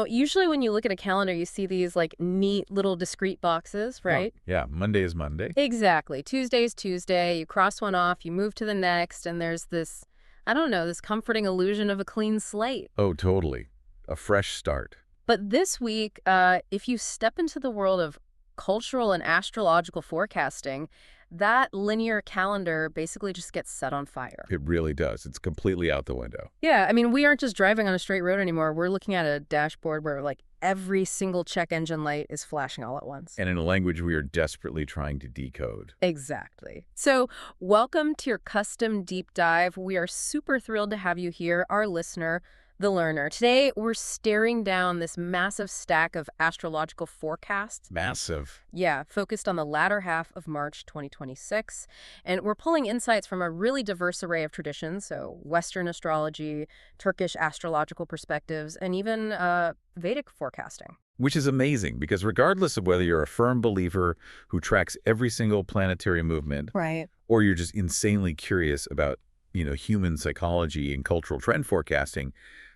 Usually when you look at a calendar, you see these like neat little discrete boxes, Oh, right? yeah, Monday is Monday. Exactly. Tuesday is Tuesday. You cross one off, you move to the next, and there's this, I don't know, this comforting illusion of a clean slate. Oh, totally. A fresh start. But this week, if you step into the world of cultural and astrological forecasting, that linear calendar basically just gets set on fire. It really does. It's completely out the window. Yeah, I mean, we aren't just driving on a straight road anymore. We're looking at a dashboard where, like, every single check engine light is flashing all at once. And in a language we are desperately trying to decode. Exactly. So, welcome to your custom deep dive. We are super thrilled to have you here, our listener, the learner. Today, we're staring down this massive stack of astrological forecasts. Massive. Yeah, focused on the latter half of March 2026. And we're pulling insights from a really diverse array of traditions, so Western astrology, Turkish astrological perspectives, and even Vedic forecasting. Which is amazing, because regardless of whether you're a firm believer who tracks every single planetary movement, Right. or you're just insanely curious about, human psychology and cultural trend forecasting,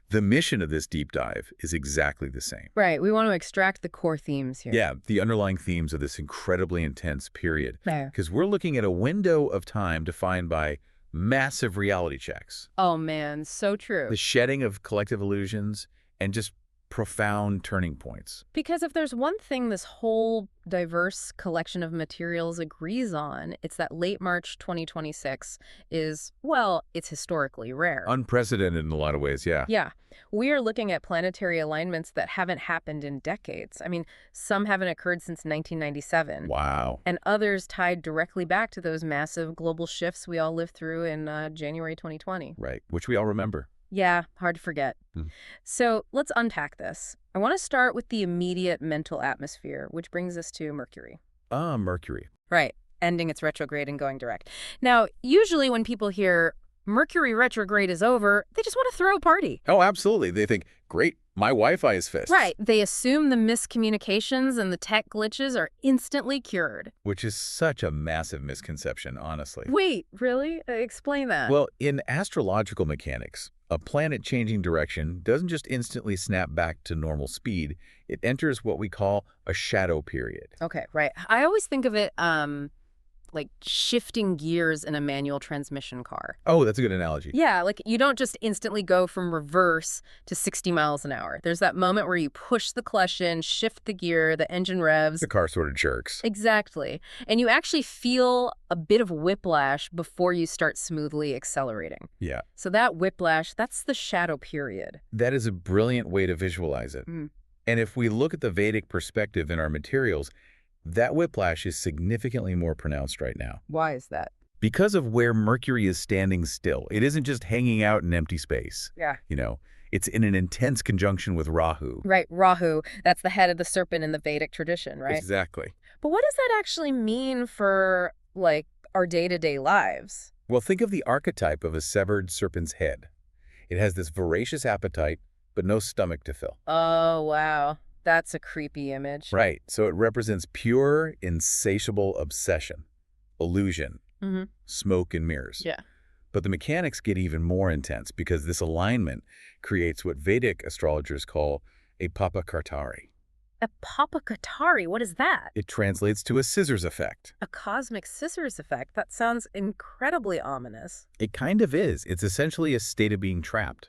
the mission of this deep dive is exactly the same. Right. We want to extract the core themes here. Yeah, the underlying themes of this incredibly intense period. There. Because we're looking at a window of time defined by massive reality checks, Oh, man. So true. the shedding of collective illusions, and just profound turning points. Because if there's one thing this whole diverse collection of materials agrees on, it's that late March 2026 is, well, it's historically rare. Unprecedented in a lot of ways, yeah. Yeah. We are looking at planetary alignments that haven't happened in decades. I mean, some haven't occurred since 1997. Wow. And others tied directly back to those massive global shifts we all lived through in January 2020. Right, which we all remember. Yeah, hard to forget. Hmm. So let's unpack this. I want to start with the immediate mental atmosphere, which brings us to Mercury. Mercury. Right, ending its retrograde and going direct. Now, usually when people hear Mercury retrograde is over, they just want to throw a party. Oh, absolutely. They think, great, my Wi-Fi is fixed. Right, they assume the miscommunications and the tech glitches are instantly cured. Which is such a massive misconception, honestly. Wait, really? Explain that. Well, in astrological mechanics, a planet changing direction doesn't just instantly snap back to normal speed. It enters what we call a shadow period. Okay, right. I always think of it like shifting gears in a manual transmission car. Oh, that's a good analogy. Yeah, like you don't just instantly go from reverse to 60 miles an hour. There's that moment where you push the clutch in, shift the gear, the engine revs. The car sort of jerks. Exactly. And you actually feel a bit of whiplash before you start smoothly accelerating. Yeah. So that whiplash, that's the shadow period. That is a brilliant way to visualize it. Mm. And if we look at the Vedic perspective in our materials, that whiplash is significantly more pronounced right now. Why is that? Because of where Mercury is standing still. It isn't just hanging out in empty space. Yeah. It's in an intense conjunction with Rahu. Right, Rahu. That's the head of the serpent in the Vedic tradition, right? Exactly. But what does that actually mean for, like, our day-to-day lives? Well, think of the archetype of a severed serpent's head. It has this voracious appetite, but no stomach to fill. Oh, wow. That's a creepy image. Right. So it represents pure, insatiable obsession, illusion, Mm-hmm. smoke and mirrors. Yeah. But the mechanics get even more intense because this alignment creates what Vedic astrologers call a papakartari. A papakatari, what is that? It translates to a scissors effect. A cosmic scissors effect? That sounds incredibly ominous. It kind of is. It's essentially a state of being trapped.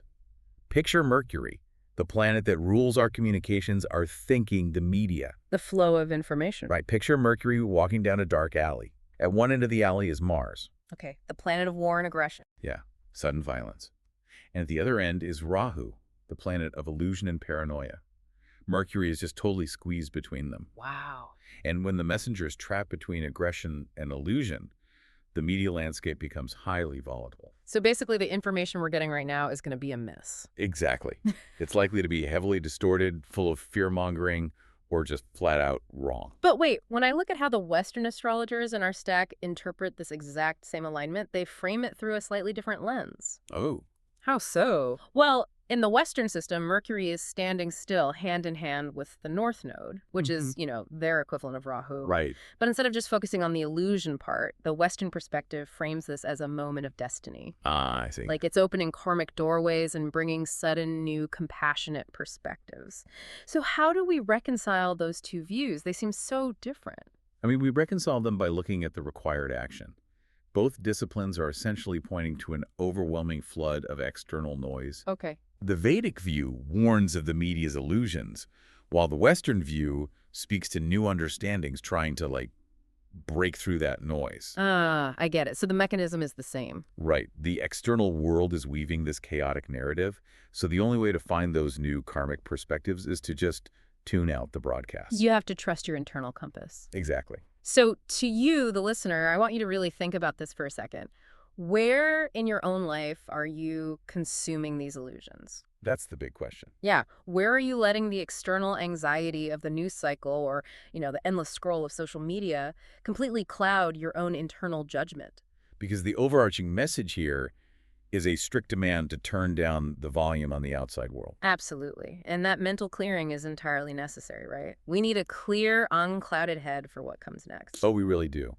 Picture Mercury, the planet that rules our communications, our thinking, the media. The flow of information. Right. Picture Mercury walking down a dark alley. At one end of the alley is Mars. Okay, the planet of war and aggression. Yeah, sudden violence. And at the other end is Rahu, the planet of illusion and paranoia. Mercury is just totally squeezed between them. Wow. And when the messenger is trapped between aggression and illusion, the media landscape becomes highly volatile. So basically the information we're getting right now is going to be a miss. Exactly. It's likely to be heavily distorted, full of fear-mongering, or just flat out wrong. But wait, when I look at how the Western astrologers in our stack interpret this exact same alignment, they frame it through a slightly different lens. Oh. How so? Well, In the Western system, Mercury is standing still hand in hand with the North Node, which Hmm. is, their equivalent of Rahu. Right. But instead of just focusing on the illusion part, the Western perspective frames this as a moment of destiny. Ah, I see. Like it's opening karmic doorways and bringing sudden new compassionate perspectives. So how do we reconcile those two views? They seem so different. I mean, we reconcile them by looking at the required action. Both disciplines are essentially pointing to an overwhelming flood of external noise. Okay. The Vedic view warns of the media's illusions, while the Western view speaks to new understandings trying to, break through that noise. Ah, I get it. So the mechanism is the same. Right. The external world is weaving this chaotic narrative, so the only way to find those new karmic perspectives is to just tune out the broadcast. You have to trust your internal compass. Exactly. So to you, the listener, I want you to really think about this for a second. Where in your own life are you consuming these illusions? That's the big question. Yeah, where are you letting the external anxiety of the news cycle or, the endless scroll of social media completely cloud your own internal judgment? Because the overarching message here is a strict demand to turn down the volume on the outside world. Absolutely. And that mental clearing is entirely necessary, right? We need a clear, unclouded head for what comes next. Oh, we really do.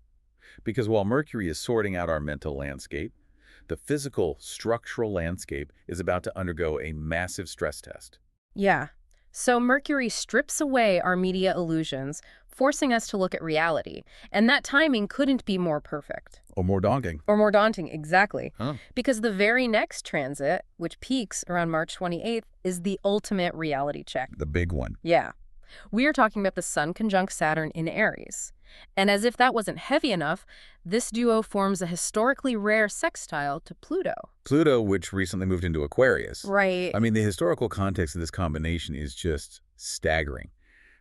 Because while Mercury is sorting out our mental landscape, the physical, structural landscape is about to undergo a massive stress test. Yeah. So Mercury strips away our media illusions, forcing us to look at reality. And that timing couldn't be more perfect. Or more daunting. Or more daunting, exactly. Huh. Because the very next transit, which peaks around March 28th, is the ultimate reality check. The big one. Yeah. We are talking about the Sun conjunct Saturn in Aries. And as if that wasn't heavy enough, this duo forms a historically rare sextile to Pluto. Pluto, which recently moved into Aquarius. Right. I mean, the historical context of this combination is just staggering.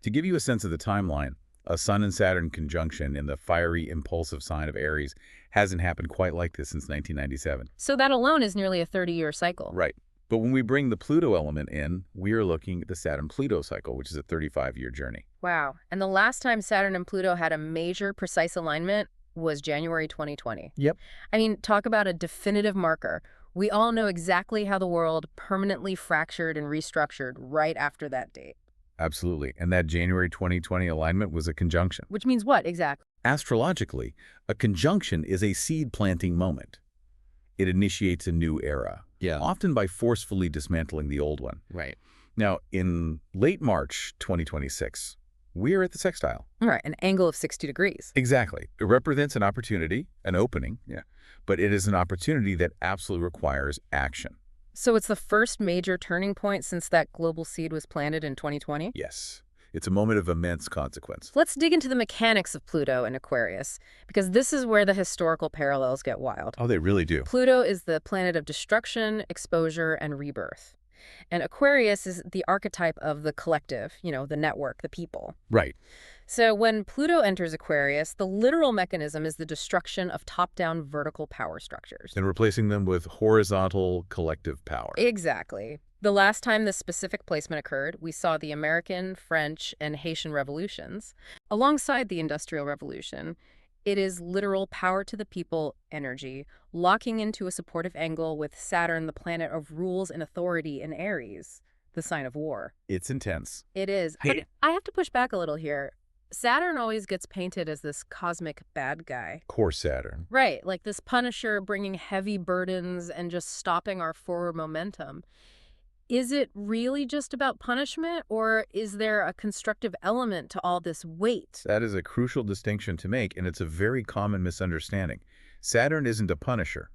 To give you a sense of the timeline, a Sun and Saturn conjunction in the fiery, impulsive sign of Aries hasn't happened quite like this since 1997. So that alone is nearly a 30-year cycle. Right. But when we bring the Pluto element in, we are looking at the Saturn-Pluto cycle, which is a 35-year journey. Wow. And the last time Saturn and Pluto had a major precise alignment was January 2020. Yep. I mean, talk about a definitive marker. We all know exactly how the world permanently fractured and restructured right after that date. Absolutely. And that January 2020 alignment was a conjunction. Which means what exactly? Astrologically, a conjunction is a seed-planting moment. It initiates a new era. Yeah. Often by forcefully dismantling the old one. Right. Now, in late March 2026, we're at the sextile. Right, an angle of 60 degrees. Exactly. It represents an opportunity, an opening, but it is an opportunity that absolutely requires action. So it's the first major turning point since that global seed was planted in 2020? Yes. It's a moment of immense consequence. Let's dig into the mechanics of Pluto and Aquarius, because this is where the historical parallels get wild. Oh, they really do. Pluto is the planet of destruction, exposure, and rebirth. And Aquarius is the archetype of the collective, the network, the people. Right. So when Pluto enters Aquarius, the literal mechanism is the destruction of top-down vertical power structures. And replacing them with horizontal collective power. Exactly. The last time this specific placement occurred, we saw the American, French, and Haitian revolutions. Alongside the Industrial Revolution, it is literal power to the people energy, locking into a supportive angle with Saturn, the planet of rules and authority, in Aries, the sign of war. It's intense. It is. But I have to push back a little here. Saturn always gets painted as this cosmic bad guy. Core Saturn. Right, like this Punisher bringing heavy burdens and just stopping our forward momentum. Is it really just about punishment, or is there a constructive element to all this weight? That is a crucial distinction to make, and it's a very common misunderstanding. Saturn isn't a punisher.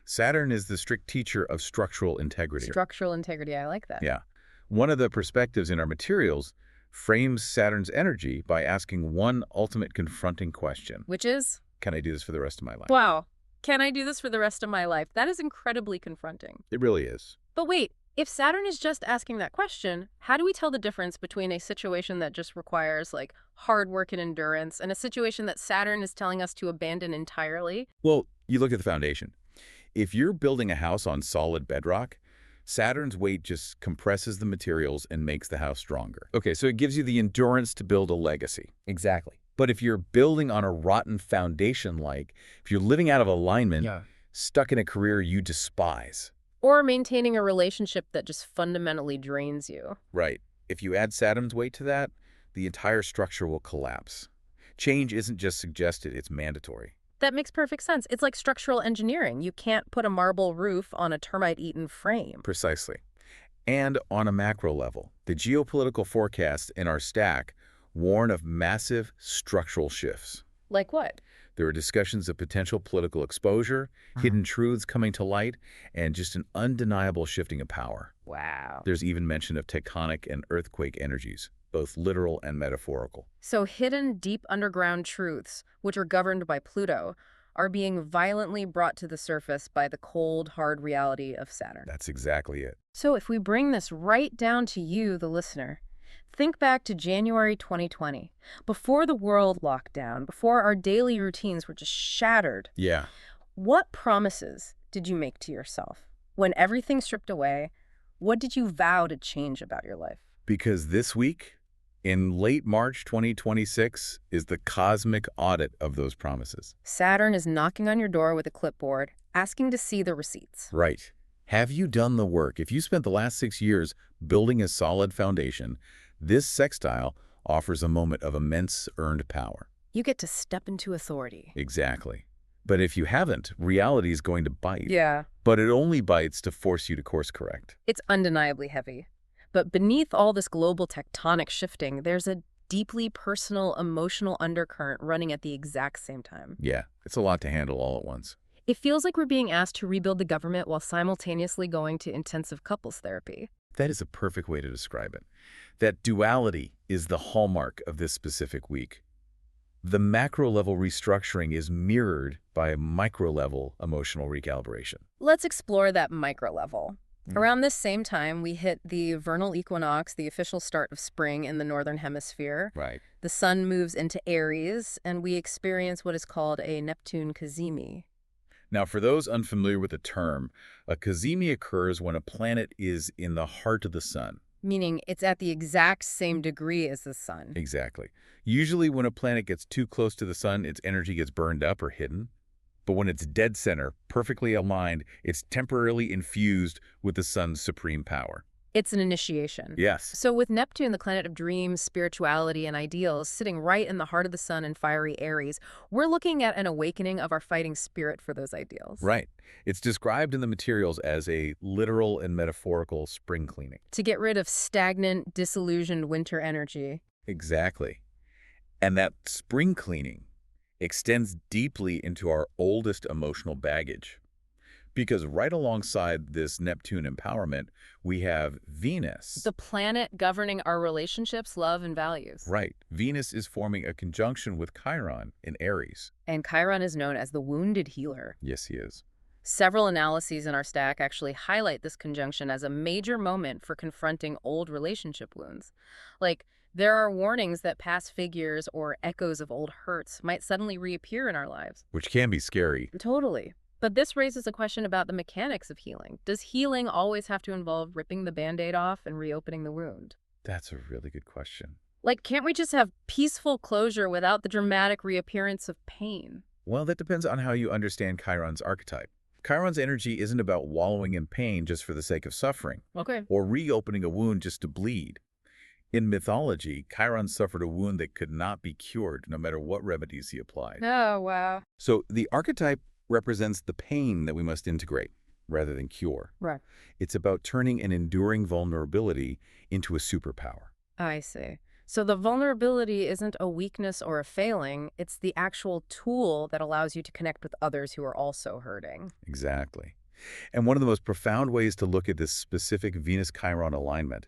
Saturn is the strict teacher of structural integrity. Structural integrity, I like that. Yeah. One of the perspectives in our materials frames Saturn's energy by asking one ultimate confronting question. Which is? Can I do this for the rest of my life? Wow. Can I do this for the rest of my life? That is incredibly confronting. It really is. But wait, if Saturn is just asking that question, how do we tell the difference between a situation that just requires hard work and endurance and a situation that Saturn is telling us to abandon entirely? Well, you look at the foundation. If you're building a house on solid bedrock, Saturn's weight just compresses the materials and makes the house stronger. Okay, so it gives you the endurance to build a legacy. Exactly. But if you're building on a rotten foundation, if you're living out of alignment, stuck in a career you despise, Or maintaining a relationship that just fundamentally drains you. Right. If you add Saturn's weight to that, the entire structure will collapse. Change isn't just suggested, it's mandatory. That makes perfect sense. It's like structural engineering. You can't put a marble roof on a termite-eaten frame. Precisely. And on a macro level, the geopolitical forecasts in our stack warn of massive structural shifts. Like what? There are discussions of potential political exposure, hidden truths coming to light, and just an undeniable shifting of power. Wow. There's even mention of tectonic and earthquake energies, both literal and metaphorical. So hidden, deep underground truths, which are governed by Pluto, are being violently brought to the surface by the cold, hard reality of Saturn. That's exactly it. So if we bring this right down to you, the listener, think back to January 2020, before the world locked down, before our daily routines were just shattered. Yeah. What promises did you make to yourself? When everything stripped away, what did you vow to change about your life? Because this week, in late March 2026, is the cosmic audit of those promises. Saturn is knocking on your door with a clipboard, asking to see the receipts. Right. Have you done the work? If you spent the last 6 years building a solid foundation, this sextile offers a moment of immense earned power. You get to step into authority. Exactly. But if you haven't, reality is going to bite. Yeah. But it only bites to force you to course correct. It's undeniably heavy. But beneath all this global tectonic shifting, there's a deeply personal, emotional undercurrent running at the exact same time. Yeah, it's a lot to handle all at once. It feels like we're being asked to rebuild the government while simultaneously going to intensive couples therapy. That is a perfect way to describe it. That duality is the hallmark of this specific week. The macro-level restructuring is mirrored by a micro-level emotional recalibration. Let's explore that micro level. Around this same time, we hit the vernal equinox, the official start of spring in the northern hemisphere. Right. The sun moves into Aries, and we experience what is called a Neptune cazimi. Now, for those unfamiliar with the term, a cazimi occurs when a planet is in the heart of the sun. Meaning it's at the exact same degree as the sun. Exactly. Usually when a planet gets too close to the sun, its energy gets burned up or hidden. But when it's dead center, perfectly aligned, it's temporarily infused with the sun's supreme power. It's an initiation. Yes. So with Neptune, the planet of dreams, spirituality, and ideals, sitting right in the heart of the sun in fiery Aries, we're looking at an awakening of our fighting spirit for those ideals. Right. It's described in the materials as a literal and metaphorical spring cleaning. To get rid of stagnant, disillusioned winter energy. Exactly. And that spring cleaning extends deeply into our oldest emotional baggage. Because right alongside this Neptune empowerment, we have Venus. The planet governing our relationships, love, and values. Right. Venus is forming a conjunction with Chiron in Aries. And Chiron is known as the wounded healer. Yes, he is. Several analyses in our stack actually highlight this conjunction as a major moment for confronting old relationship wounds. Like, there are warnings that past figures or echoes of old hurts might suddenly reappear in our lives. Which can be scary. Totally. But this raises a question about the mechanics of healing. Does healing always have to involve ripping the Band-Aid off and reopening the wound? That's a really good question. Like, can't we just have peaceful closure without the dramatic reappearance of pain? Well, that depends on how you understand Chiron's archetype. Chiron's energy isn't about wallowing in pain just for the sake of suffering, Okay. or reopening a wound just to bleed. In mythology, Chiron suffered a wound that could not be cured, no matter what remedies he applied. Oh, wow. So the archetype represents the pain that we must integrate, rather than cure. Right. It's about turning an enduring vulnerability into a superpower. I see. So the vulnerability isn't a weakness or a failing, it's the actual tool that allows you to connect with others who are also hurting. Exactly. And one of the most profound ways to look at this specific Venus-Chiron alignment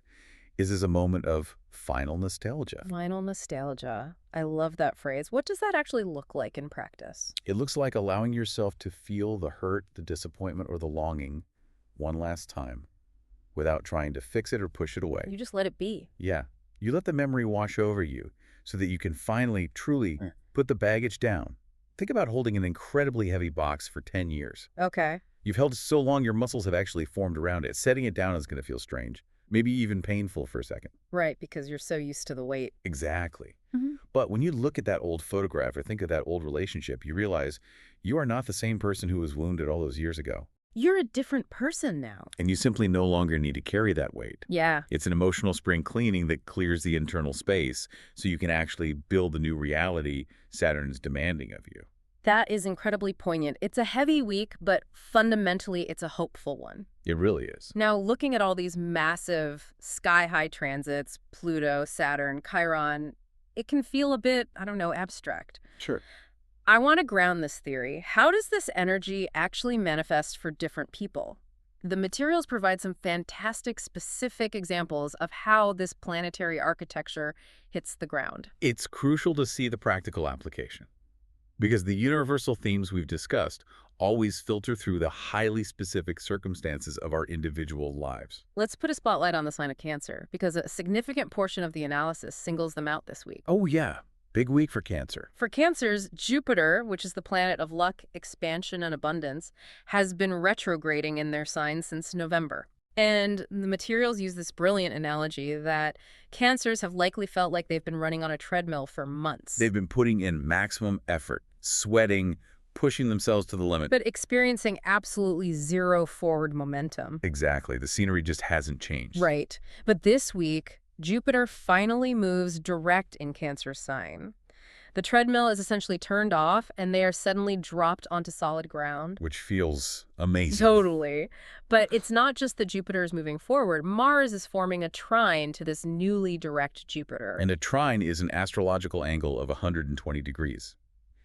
is as a moment of final nostalgia. Final nostalgia. I love that phrase. What does that actually look like in practice? It looks like allowing yourself to feel the hurt, the disappointment, or the longing one last time without trying to fix it or push it away. You just let it be. Yeah. You let the memory wash over you so that you can finally, truly put the baggage down. Think about holding an incredibly heavy box for 10 years. Okay. You've held it so long your muscles have actually formed around it. Setting it down is going to feel strange, maybe even painful for a second. Right, because you're so used to the weight. Exactly. Mm-hmm. But when you look at that old photograph or think of that old relationship, you realize you are not the same person who was wounded all those years ago. You're a different person now. And you simply no longer need to carry that weight. Yeah. It's an emotional spring cleaning that clears the internal space so you can actually build the new reality Saturn is demanding of you. That is incredibly poignant. It's a heavy week, but fundamentally it's a hopeful one. It really is. Now, looking at all these massive sky-high transits, Pluto, Saturn, Chiron, it can feel a bit, I don't know, abstract. Sure. I want to ground this theory. How does this energy actually manifest for different people? The materials provide some fantastic specific examples of how this planetary architecture hits the ground. It's crucial to see the practical application, because the universal themes we've discussed always filter through the highly specific circumstances of our individual lives. Let's put a spotlight on the sign of Cancer, because a significant portion of the analysis singles them out this week. Oh yeah, big week for Cancer. For Cancers, Jupiter, which is the planet of luck, expansion, and abundance, has been retrograding in their sign since November. And the materials use this brilliant analogy that Cancers have likely felt like they've been running on a treadmill for months. They've been putting in maximum effort, sweating, pushing themselves to the limit. But experiencing absolutely zero forward momentum. Exactly. The scenery just hasn't changed. Right. But this week, Jupiter finally moves direct in Cancer's sign. The treadmill is essentially turned off, and they are suddenly dropped onto solid ground. Which feels amazing. Totally. But it's not just that Jupiter is moving forward. Mars is forming a trine to this newly direct Jupiter. And a trine is an astrological angle of 120 degrees.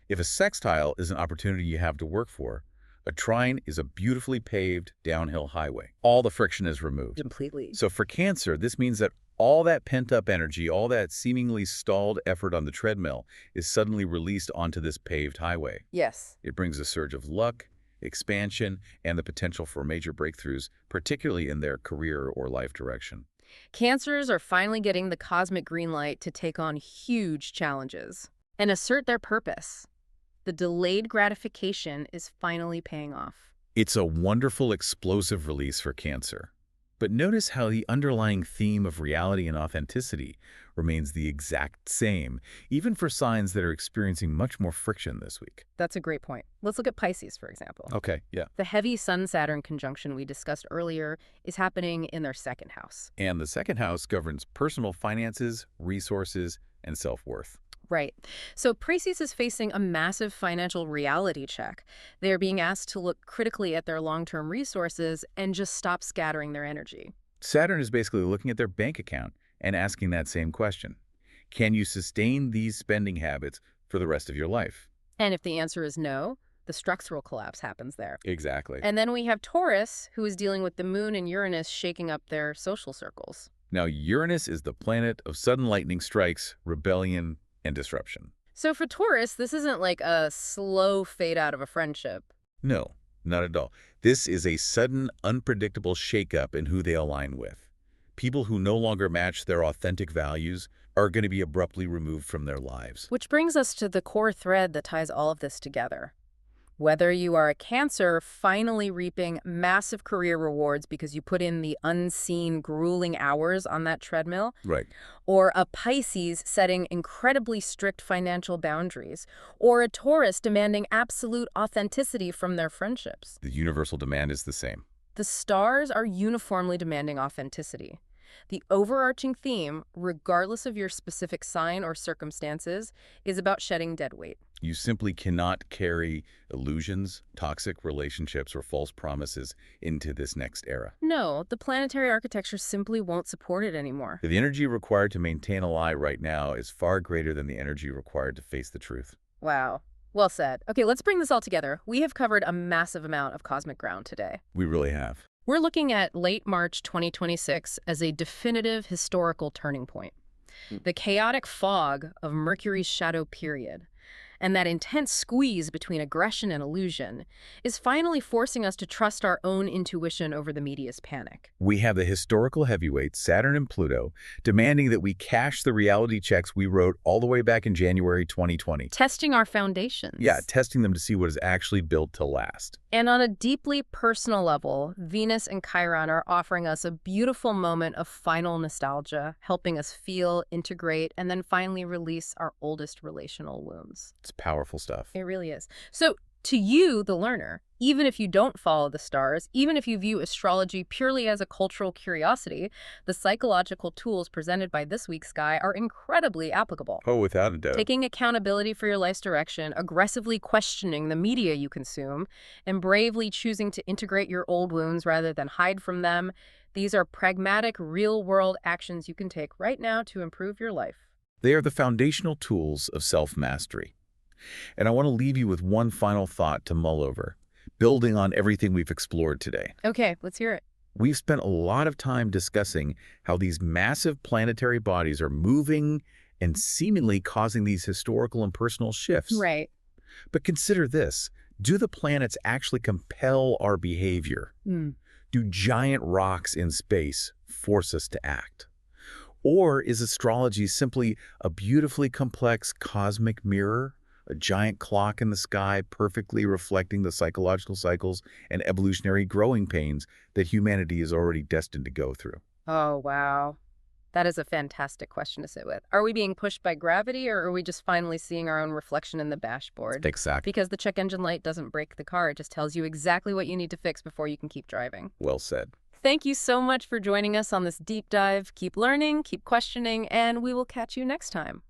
If a sextile is an opportunity you have to work for, a trine is a beautifully paved downhill highway. All the friction is removed. Completely. So for Cancer, this means that all that pent-up energy, all that seemingly stalled effort on the treadmill is suddenly released onto this paved highway. Yes. It brings a surge of luck, expansion, and the potential for major breakthroughs, particularly in their career or life direction. Cancers are finally getting the cosmic green light to take on huge challenges and assert their purpose. The delayed gratification is finally paying off. It's a wonderful, explosive release for Cancer. But notice how the underlying theme of reality and authenticity remains the exact same, even for signs that are experiencing much more friction this week. That's a great point. Let's look at Pisces, for example. Okay, yeah. The heavy Sun-Saturn conjunction we discussed earlier is happening in their second house. And the second house governs personal finances, resources, and self-worth. Right. So Pisces is facing a massive financial reality check. They are being asked to look critically at their long-term resources and just stop scattering their energy. Saturn is basically looking at their bank account and asking that same question. Can you sustain these spending habits for the rest of your life? And if the answer is no, the structural collapse happens there. Exactly. And then we have Taurus, who is dealing with the moon and Uranus shaking up their social circles. Now, Uranus is the planet of sudden lightning strikes, rebellion, and disruption. So for Taurus, this isn't like a slow fade out of a friendship. No, not at all. This is a sudden, unpredictable shakeup in who they align with. People who no longer match their authentic values are going to be abruptly removed from their lives. Which brings us to the core thread that ties all of this together. Whether you are a Cancer finally reaping massive career rewards because you put in the unseen, grueling hours on that treadmill, Right. or a Pisces setting incredibly strict financial boundaries, or a Taurus demanding absolute authenticity from their friendships. The universal demand is the same. The stars are uniformly demanding authenticity. The overarching theme, regardless of your specific sign or circumstances, is about shedding dead weight. You simply cannot carry illusions, toxic relationships, or false promises into this next era. No, the planetary architecture simply won't support it anymore. The energy required to maintain a lie right now is far greater than the energy required to face the truth. Wow. Well said. Okay, let's bring this all together. We have covered a massive amount of cosmic ground today. We really have. We're looking at late March 2026 as a definitive historical turning point. The chaotic fog of Mercury's shadow period, and that intense squeeze between aggression and illusion, is finally forcing us to trust our own intuition over the media's panic. We have the historical heavyweights, Saturn and Pluto, demanding that we cash the reality checks we wrote all the way back in January 2020. Testing our foundations. Yeah, testing them to see what is actually built to last. And on a deeply personal level, Venus and Chiron are offering us a beautiful moment of final nostalgia, helping us feel, integrate, and then finally release our oldest relational wounds. It's powerful stuff. It really is. So To you, the learner, even if you don't follow the stars, even if you view astrology purely as a cultural curiosity, the psychological tools presented by this week's sky are incredibly applicable. Oh, without a doubt. Taking accountability for your life's direction, aggressively questioning the media you consume, and bravely choosing to integrate your old wounds rather than hide from them, these are pragmatic, real-world actions you can take right now to improve your life. They are the foundational tools of self-mastery. And I want to leave you with one final thought to mull over, building on everything we've explored today. Okay, let's hear it. We've spent a lot of time discussing how these massive planetary bodies are moving and seemingly causing these historical and personal shifts. Right. But consider this. Do the planets actually compel our behavior? Do giant rocks in space force us to act? Or is astrology simply a beautifully complex cosmic mirror, a giant clock in the sky perfectly reflecting the psychological cycles and evolutionary growing pains that humanity is already destined to go through? Oh, wow. That is a fantastic question to sit with. Are we being pushed by gravity, or are we just finally seeing our own reflection in the dashboard? Exactly. Because the check engine light doesn't break the car. It just tells you exactly what you need to fix before you can keep driving. Well said. Thank you so much for joining us on this deep dive. Keep learning, keep questioning, and we will catch you next time.